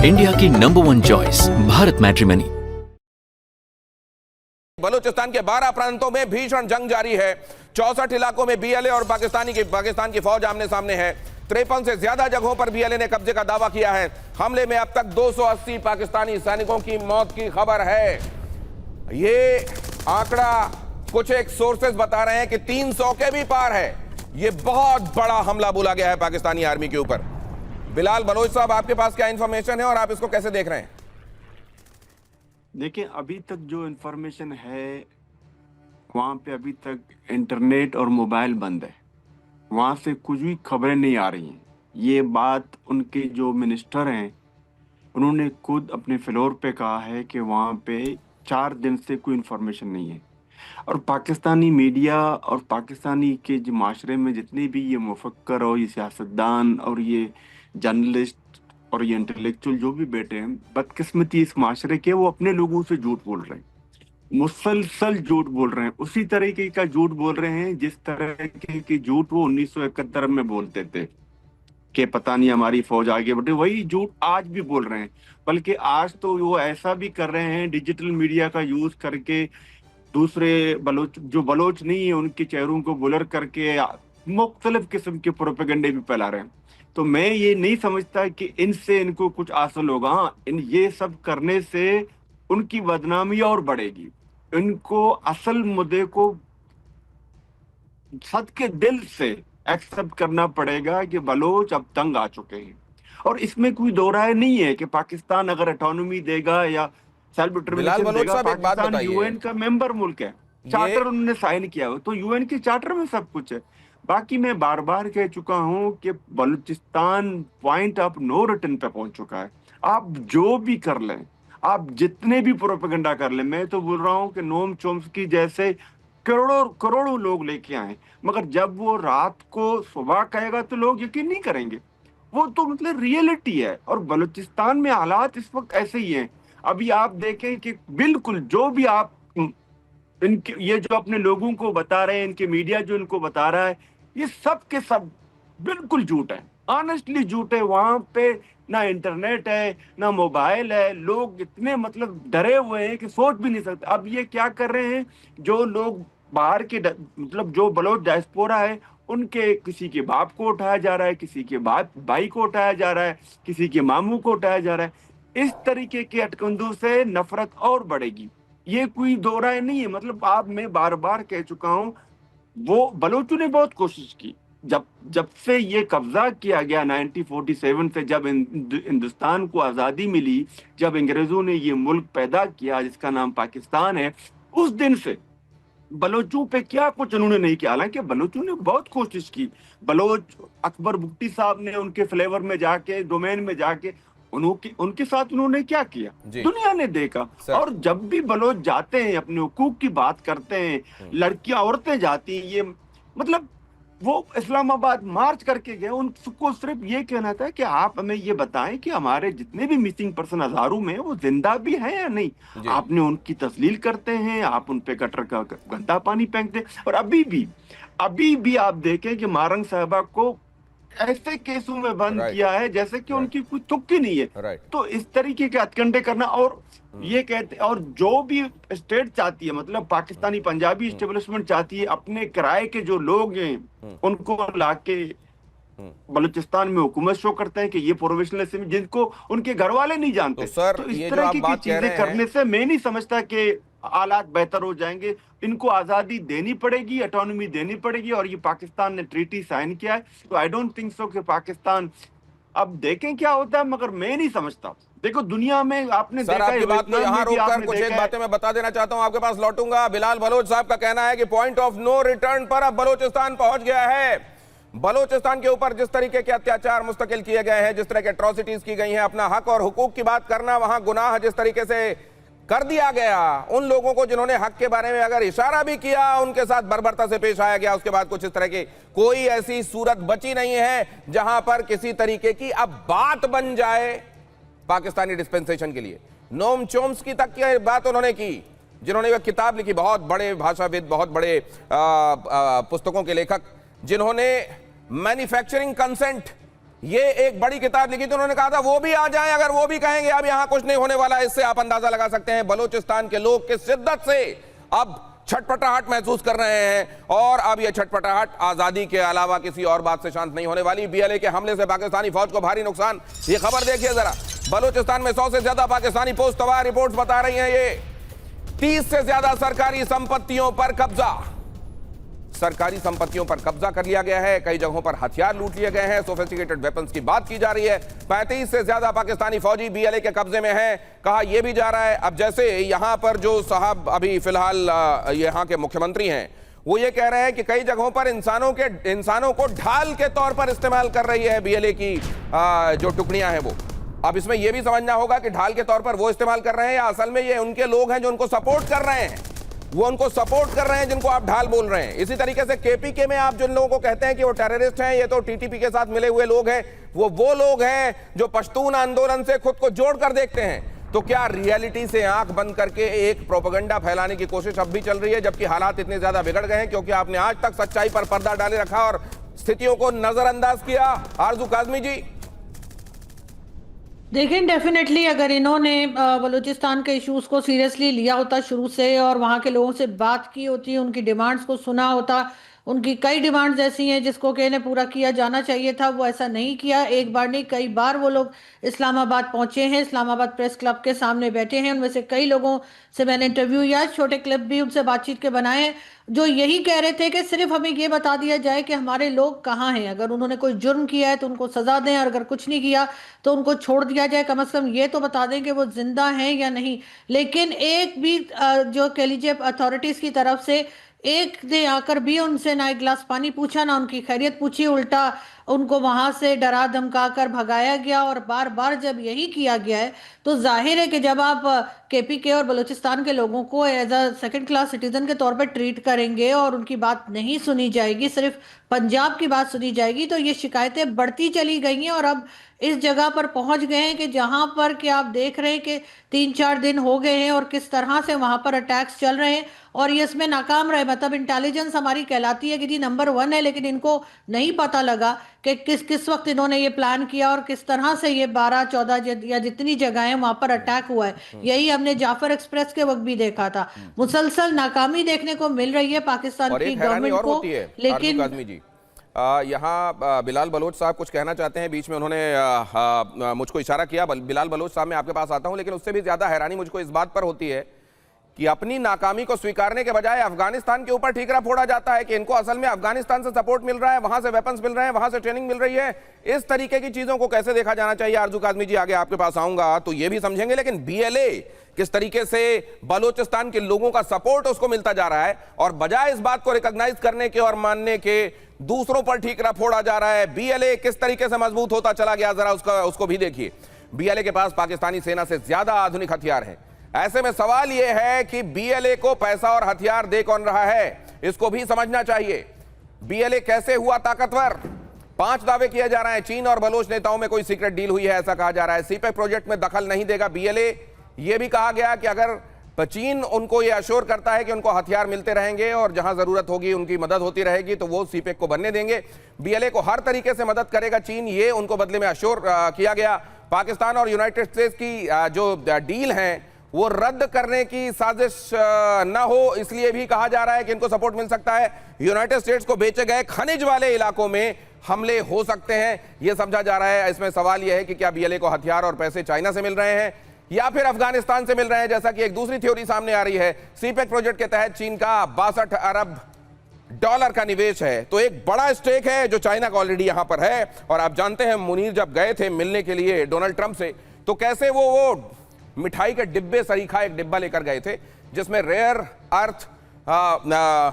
India की number 1 choice Bharat matrimony. Balochistan के 12 प्रांतों में भीषण जंग जारी है। 64 इलाकों में बीएलए और पाकिस्तान की फौज आमने सामने है। 53 से ज्यादा जगहों पर बीएलए ने कब्जे का दावा किया है। हमले में अब तक 280 पाकिस्तानी सैनिकों की मौत की खबर है। ये आंकड़ा कुछ एक सोर्सेज बता रहे हैं कि 300 के भी पार है। ये बहुत बड़ा हमला बोला गया है पाकिस्तानी आर्मी के ऊपर। बिलाल बलोच साहब, आपके पास क्या इंफॉर्मेशन है और आप इसको कैसे देख रहे हैं? देखिए, अभी तक जो इन्फॉर्मेशन है वहाँ पे अभी तक इंटरनेट और मोबाइल बंद है। वहाँ से कुछ भी खबरें नहीं आ रही हैं। ये बात उनके जो मिनिस्टर हैं उन्होंने खुद अपने फ्लोर पे कहा है कि वहाँ पे 4 दिन से कोई इन्फॉर्मेशन नहीं है। और पाकिस्तानी मीडिया और पाकिस्तानी के जो माशरे में जितने भी ये मुफक्कर और ये सियासतदान और ये जर्नलिस्ट और ये इंटेलेक्चुअल जो भी बैठे हैं, बदकिस्मती इस माशरे के, वो अपने लोगों से झूठ बोल रहे हैं, मुसलसल झूठ बोल रहे हैं। उसी तरीके का झूठ बोल रहे हैं जिस तरह के झूठ वो 1971 में बोलते थे कि पता नहीं हमारी फौज आगे बढ़े। वही झूठ आज भी बोल रहे हैं। बल्कि आज तो वो ऐसा भी कर रहे हैं, डिजिटल मीडिया का यूज करके दूसरे बलोच नहीं है उनके चेहरों को बुलर करके मुख्तलिफ किस्म के प्रोपेगेंडे भी फैला रहे हैं। तो मैं ये नहीं समझता कि इनसे इनको कुछ हासिल होगा। हाँ, ये सब करने से उनकी बदनामी और बढ़ेगी। इनको असल मुद्दे को सद के दिल से एक्सेप्ट करना पड़ेगा कि बलोच अब तंग आ चुके हैं। और इसमें कोई दो राय नहीं है कि पाकिस्तान अगर ऑटोनॉमी देगा या सेल्फ डिटरमिनेशन देगा। पाकिस्तान यूएन का मेंबर मुल्क है, चार्टर उन्होंने साइन किया हो, तो यूएन के चार्टर में सब कुछ है। बाकी मैं बार बार कह चुका हूं कि Balochistan point of no return पे पहुंच चुका है। आप जो भी कर लें, आप जितने भी प्रोपेगेंडा कर लें, मैं तो बोल रहा हूं कि नोम चोम्स्की जैसे करोड़ों करोड़ों लोग लेके आए, मगर जब वो रात को सुबह कहेगा तो लोग यकीन नहीं करेंगे। वो तो मतलब रियलिटी है। और बलूचिस्तान में हालात इस वक्त ऐसे ही हैं। अभी आप देखें कि बिल्कुल जो भी आप इनके ये जो अपने लोगों को बता रहे हैं, इनके मीडिया जो इनको बता रहा है, ये सब के सब बिल्कुल झूठ है, ऑनेस्टली झूठ है। वहां पे ना इंटरनेट है ना मोबाइल है। लोग इतने मतलब डरे हुए हैं कि सोच भी नहीं सकते। अब ये क्या कर रहे हैं, जो लोग बाहर के मतलब जो बलोच डायस्पोरा है उनके किसी के बाप को उठाया जा रहा है, किसी के बाप भाई को उठाया जा रहा है, किसी के मामू को उठाया जा रहा है। इस तरीके के अटकंदों से नफरत और बढ़ेगी। ये कोई दो राय नहीं है। मतलब आप मैं बार बार कह चुका हूं, वो बलोचों ने बहुत कोशिश की। जब से ये कब्जा किया गया 1947 से, जब हिंदुस्तान को आजादी मिली, जब अंग्रेजों ने ये मुल्क पैदा किया जिसका नाम पाकिस्तान है, उस दिन से बलोचों पे क्या कुछ उन्होंने नहीं किया। हालांकि बलोचों ने बहुत कोशिश की। बलोच अकबर बुगटी साहब ने उनके फ्लेवर में जाके, डोमेन में जाके उनके साथ उन्होंने क्या किया दुनिया ने देखा। और जब भी बलोच जाते हैं अपने हुकूक की बात करते हैं, लड़कियां औरतें जाती हैं, ये मतलब वो इस्लामाबाद मार्च करके गए। उनको सिर्फ ये कहना था कि आप हमें ये बताएं कि हमारे जितने भी मिसिंग पर्सन हजारों में वो जिंदा भी हैं या नहीं। आपने उनकी तस्लील करते हैं, आप उन पे गटर का गंदा पानी फेंकते हैं। और अभी भी आप देखें कि मारंग साहबा को ऐसे केसों में बंद किया है जैसे कि उनकी कोई तुक्की नहीं है। तो इस तरीके के हथकंडे करना, और ये कहते, और जो भी स्टेट चाहती है, मतलब पाकिस्तानी पंजाबी एस्टेब्लिशमेंट चाहती है अपने किराए के जो लोग हैं उनको लाके बलूचिस्तान में हुकूमत शो करते हैं कि ये प्रोफेशनल, जिनको उनके घर वाले नहीं जानते। तो इस तरह की चीजें करने से मैं नहीं समझता कि हालात बेहतर हो जाएंगे। इनको आजादी देनी पड़ेगी, ऑटोनॉमी देनी पड़ेगी। और ये पाकिस्तान ने ट्रीटी साइन किया है, तो आई डोंट थिंक सो कि पाकिस्तान, अब देखें क्या होता है, मगर मैं नहीं समझता। देखो दुनिया में आपने देखा है, बात को यहाँ रोककर कुछ एक बातें मैं बता देना चाहता हूं, आपके पास लौटूंगा। बिलाल बलोच साहब का कहना है कि पॉइंट ऑफ नो रिटर्न पर अब बलोचिस्तान पहुंच गया है। बलोचिस्तान के ऊपर जिस तरीके के अत्याचार मुस्तकिल किए गए हैं, जिस तरह के एट्रोसिटीज की गई हैं, अपना हक और हुकूक की बात करना वहां गुनाह जिस तरीके से कर दिया गया, उन लोगों को जिन्होंने हक के बारे में अगर इशारा भी किया उनके साथ बर्बरता से पेश आया गया। उसके बाद कुछ इस तरह की कोई ऐसी सूरत बची नहीं है जहां पर किसी तरीके की अब बात बन जाए पाकिस्तानी डिस्पेंसेशन के लिए। नोम चोम्स्की तक की बात उन्होंने की, जिन्होंने वह किताब लिखी, बहुत बड़े भाषाविद, बहुत बड़े पुस्तकों के लेखक, जिन्होंने मैन्युफैक्चरिंग कंसेंट ये एक बड़ी किताब लिखी थी, उन्होंने कहा था वो भी आ जाएं, अगर वो भी कहेंगे अब यहां कुछ नहीं होने वाला। इससे आप अंदाजा लगा सकते हैं बलूचिस्तान के लोग किस शिद्दत से अब छटपटाहट महसूस कर रहे हैं। और अब यह छटपटाहट आजादी के अलावा किसी और बात से शांत नहीं होने वाली। बीएलए के हमले से पाकिस्तानी फौज को भारी नुकसान। ये खबर देखिए जरा, बलूचिस्तान में 100 से ज्यादा पाकिस्तानी पोस्ट तबाह। रिपोर्ट्स बता रही हैं ये 30 से ज्यादा सरकारी संपत्तियों पर कब्जा, सरकारी संपत्तियों पर कब्जा कर लिया गया है। कई जगहों पर हथियार लूट लिए गए हैं। सोफिस्टिकेटेड वेपन्स की बात की जा रही है। 35 से ज्यादा पाकिस्तानी फौजी बीएलए के कब्जे में हैं। कहा यह भी जा रहा है, अब जैसे यहां पर जो साहब अभी फिलहाल यहां के मुख्यमंत्री हैं, वो ये कह रहे हैं कि कई जगहों पर इंसानों को ढाल के तौर पर इस्तेमाल कर रही है बीएलए की जो टुकड़ियां हैं वो। अब इसमें यह भी समझना होगा कि ढाल के तौर पर वो इस्तेमाल कर रहे हैं या असल में ये उनके लोग हैं जो उनको सपोर्ट कर रहे हैं, वो उनको सपोर्ट कर रहे हैं जिनको आप ढाल बोल रहे हैं। इसी तरीके से केपीके में आप जिन लोगों को कहते हैं कि वो टेररिस्ट हैं, ये तो टीटीपी के साथ मिले हुए लोग हैं, वो लोग हैं जो पश्तून आंदोलन से खुद को जोड़कर देखते हैं। तो क्या रियलिटी से आंख बंद करके एक प्रोपेगेंडा फैलाने की कोशिश अब भी चल रही है, जबकि हालात इतने ज्यादा बिगड़ गए हैं क्योंकि आपने आज तक सच्चाई पर पर्दा डाले रखा और स्थितियों को नजरअंदाज किया। आरजू काज़मी जी, देखिए डेफिनेटली अगर इन्होंने बलूचिस्तान के इश्यूज को सीरियसली लिया होता शुरू से और वहाँ के लोगों से बात की होती, उनकी डिमांड्स को सुना होता, उनकी कई डिमांड्स ऐसी हैं जिसको कि इन्हें पूरा किया जाना चाहिए था, वो ऐसा नहीं किया। एक बार नहीं कई बार वो लोग इस्लामाबाद पहुंचे हैं, इस्लामाबाद प्रेस क्लब के सामने बैठे हैं। उनमें से कई लोगों से मैंने इंटरव्यू या छोटे क्लिप भी उनसे बातचीत के बनाए हैं, जो यही कह रहे थे कि सिर्फ हमें ये बता दिया जाए कि हमारे लोग कहाँ हैं, अगर उन्होंने कोई जुर्म किया है तो उनको सजा दें और अगर कुछ नहीं किया तो उनको छोड़ दिया जाए। कम से कम ये तो बता दें कि वो जिंदा हैं या नहीं। लेकिन एक भी जो कह लीजिए अथॉरिटीज की तरफ से एक ने आकर भी उनसे ना एक गिलास पानी पूछा, ना उनकी खैरियत पूछी, उल्टा उनको वहां से डरा धमका कर भगाया गया। और बार बार जब यही किया गया है तो जाहिर है कि जब आप केपीके और बलूचिस्तान के लोगों को as a second class citizen के तौर पर ट्रीट करेंगे और उनकी बात नहीं सुनी जाएगी, सिर्फ पंजाब की बात सुनी जाएगी, तो ये शिकायतें बढ़ती चली गई हैं और अब इस जगह पर पहुंच गए हैं कि जहां पर कि आप देख रहे हैं कि 3-4 दिन हो गए हैं और किस तरह से वहां पर अटैक्स चल रहे हैं और ये इसमें नाकाम रहे। मतलब इंटेलिजेंस हमारी कहलाती है कि जी नंबर 1 है, लेकिन इनको नहीं पता लगा कि किस वक्त इन्होंने ये प्लान किया और किस तरह से ये 12-14 या जितनी जगह है वहां पर अटैक हुआ है। यही हमने जाफर एक्सप्रेस के वक्त भी देखा था। मुसलसल नाकामी देखने को मिल रही है पाकिस्तान की गवर्नमेंट को। लेकिन यहाँ बिलाल बलोच साहब कुछ कहना चाहते हैं, बीच में उन्होंने मुझको इशारा किया। बिलाल बलोच साहब मैं आपके पास आता हूं, लेकिन उससे भी ज्यादा हैरानी मुझको इस बात पर होती है कि अपनी नाकामी को स्वीकारने के बजाय अफगानिस्तान के ऊपर ठीकरा फोड़ा जाता है कि इनको असल में अफगानिस्तान से सपोर्ट मिल रहा है, वहां से वेपन्स मिल रहे हैं, वहां से ट्रेनिंग मिल रही है। इस तरीके की चीजों को कैसे देखा जाना चाहिए? आरजू काज़मी जी, आगे आपके पास आऊंगा तो ये भी समझेंगे। लेकिन बीएलए किस तरीके से बलूचिस्तान के लोगों का सपोर्ट उसको मिलता जा रहा है और बजाय इस बात को रिकॉग्नाइज करने के और मानने के दूसरों पर ठीकरा फोड़ा जा रहा है। बीएलए किस तरीके से मजबूत होता चला गया, जरा उसको भी देखिए। बीएलए के पास पाकिस्तानी सेना से ज्यादा आधुनिक हथियार है। ऐसे में सवाल यह है कि बीएलए को पैसा और हथियार दे कौन रहा है, इसको भी समझना चाहिए। बीएलए कैसे हुआ ताकतवर? 5 दावे किए जा रहे हैं। चीन और बलोच नेताओं में कोई सीक्रेट डील हुई है ऐसा कहा जा रहा है। सीपेक प्रोजेक्ट में दखल नहीं देगा बीएलए। यह भी कहा गया कि अगर चीन उनको यह अश्योर करता है कि उनको हथियार मिलते रहेंगे और जहां जरूरत होगी उनकी मदद होती रहेगी तो वो सीपेक को बनने देंगे। बीएलए को हर तरीके से मदद करेगा चीन, ये उनको बदले में अश्योर किया गया। पाकिस्तान और यूनाइटेड स्टेट्स की जो डील है वो रद्द करने की साजिश न हो, इसलिए भी कहा जा रहा है कि इनको सपोर्ट मिल सकता है। यूनाइटेड स्टेट्स को बेचे गए खनिज वाले इलाकों में हमले हो सकते हैं, यह समझा जा रहा है। इसमें सवाल यह है कि क्या बीएलए को हथियार और पैसे चाइना से मिल रहे हैं या फिर अफगानिस्तान से मिल रहे हैं, जैसा कि एक दूसरी थ्योरी सामने आ रही है। सीपेक प्रोजेक्ट के तहत चीन का $62 अरब का निवेश है, तो एक बड़ा स्टेक है जो चाइना का ऑलरेडी यहां पर है। और आप जानते हैं मुनीर जब गए थे मिलने के लिए डोनाल्ड ट्रंप से, तो कैसे वो मिठाई के डिब्बे सरीखा एक डिब्बा लेकर गए थे जिसमें रेयर अर्थ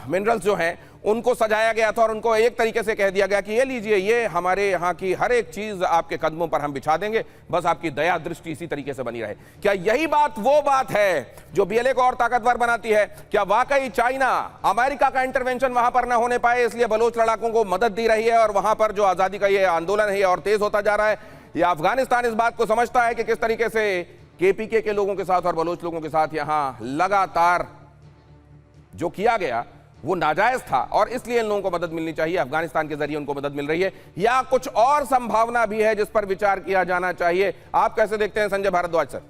मिनरल्स जो हैं उनको सजाया गया था और उनको एक तरीके से कह दिया गया कि ये लीजिए, ये हमारे यहाँ की हर एक चीज आपके कदमों पर हम बिछा देंगे, बस आपकी दया दृष्टि इसी तरीके से बनी रहे। क्या यही बात वो बात है जो बीएलए को और ताकतवर बनाती है? क्या वाकई चाइना, अमेरिका का इंटरवेंशन वहां पर ना होने पाए इसलिए बलोच लड़ाकों को मदद दी रही है और वहां पर जो आजादी का ये आंदोलन है और तेज होता जा रहा है? या अफगानिस्तान इस बात को समझता है कि किस तरीके से केपीके के लोगों के साथ और बलोच लोगों के साथ यहां लगातार जो किया गया वो नाजायज था और इसलिए इन लोगों को मदद मिलनी चाहिए, अफगानिस्तान के जरिए उनको मदद मिल रही है, या कुछ और संभावना भी है जिस पर विचार किया जाना चाहिए? आप कैसे देखते हैं संजय भारद्वाज सर?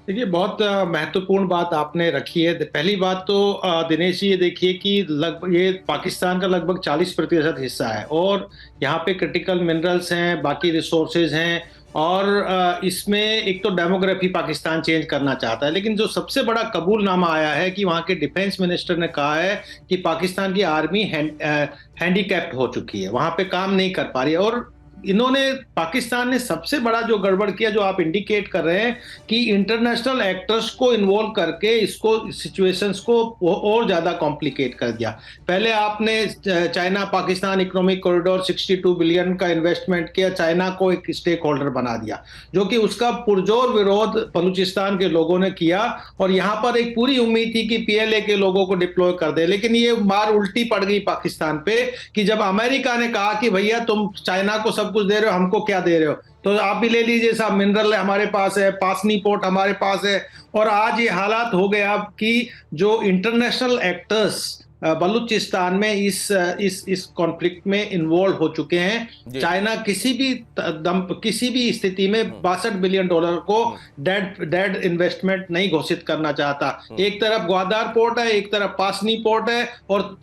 देखिए, बहुत महत्वपूर्ण बात आपने रखी है। पहली बात तो दिनेश जी, ये देखिए कि लगभग ये पाकिस्तान का लगभग 40% हिस्सा है और यहाँ पे क्रिटिकल मिनरल्स हैं, बाकी रिसोर्सेज हैं, और इसमें एक तो डेमोग्राफी पाकिस्तान चेंज करना चाहता है। लेकिन जो सबसे बड़ा कबूलनामा आया है कि वहाँ के डिफेंस मिनिस्टर ने कहा है कि पाकिस्तान की आर्मी हैंडीकैप्ड हो चुकी है, वहाँ पे काम नहीं कर पा रही है। और पाकिस्तान ने सबसे बड़ा जो गड़बड़ किया, जो आप इंडिकेट कर रहे हैं कि इंटरनेशनल एक्टर्स को इन्वॉल्व करके इसको सिचुएशंस को और ज्यादा कॉम्प्लिकेट कर दिया। पहले आपने China Pakistan economic corridor 62 billion का इन्वेस्टमेंट किया, चाइना को एक स्टेक होल्डर बना दिया, जो कि उसका पुरजोर विरोध बलूचिस्तान के लोगों ने किया। और यहाँ पर एक पूरी उम्मीद थी कि पीएलए के लोगों को डिप्लॉय कर दे, लेकिन ये मार उल्टी पड़ गई पाकिस्तान पे कि जब अमेरिका ने कहा कि भैया तुम चाइना को सब कुछ दे रहे हो, हमको क्या दे रहे हो, तो आप भी ले लीजिए, सब मिनरल हमारे पास है, पासनी पोर्ट हमारे पास है। और आज ये हालात हो गया कि जो इंटरनेशनल एक्टर्स बलूचिस्तान में इस कॉन्फ्लिक्ट में इन्वॉल्व हो चुके हैं। चाइना किसी भी स्थिति में $62 बिलियन को डेड इन्वेस्टमेंट नहीं घोषित करना चाहता। एक तरफ ग्वादार पोर्ट है, एक तरफ पासनी पोर्ट है, और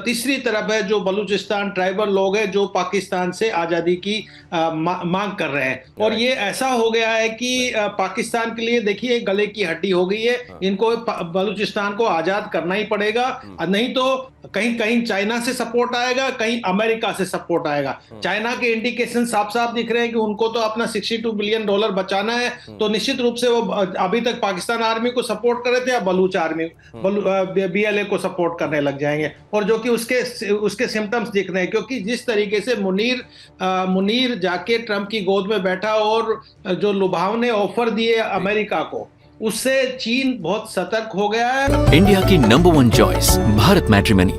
तीसरी तरफ है जो बलूचिस्तान ट्राइबल लोग हैं जो पाकिस्तान से आजादी की मांग कर रहे हैं। और ये ऐसा हो गया है कि पाकिस्तान के लिए देखिए गले की हड्डी हो गई है, इनको बलूचिस्तान को आजाद करना ही पड़ेगा, नहीं तो कहीं कहीं चाइना से सपोर्ट आएगा, कहीं अमेरिका से सपोर्ट आएगा। चाइना के इंडिकेशन साफ साफ दिख रहे हैं कि उनको तो अपना $62 बिलियन बचाना है, तो निश्चित रूप से वो अभी तक पाकिस्तान आर्मी को सपोर्ट कर रहे थे, अब बलूच आर्मी बीएलए को सपोर्ट करने लग जाएंगे, और जो कि उसके सिम्टम्स दिख रहे हैं। क्योंकि जिस तरीके से मुनीर जाके ट्रंप की गोद में बैठा और जो लुभावने ऑफर दिए अमेरिका को, उससे चीन बहुत सतर्क हो गया है। इंडिया की नंबर 1 चॉइस भारत मैट्रिमनी।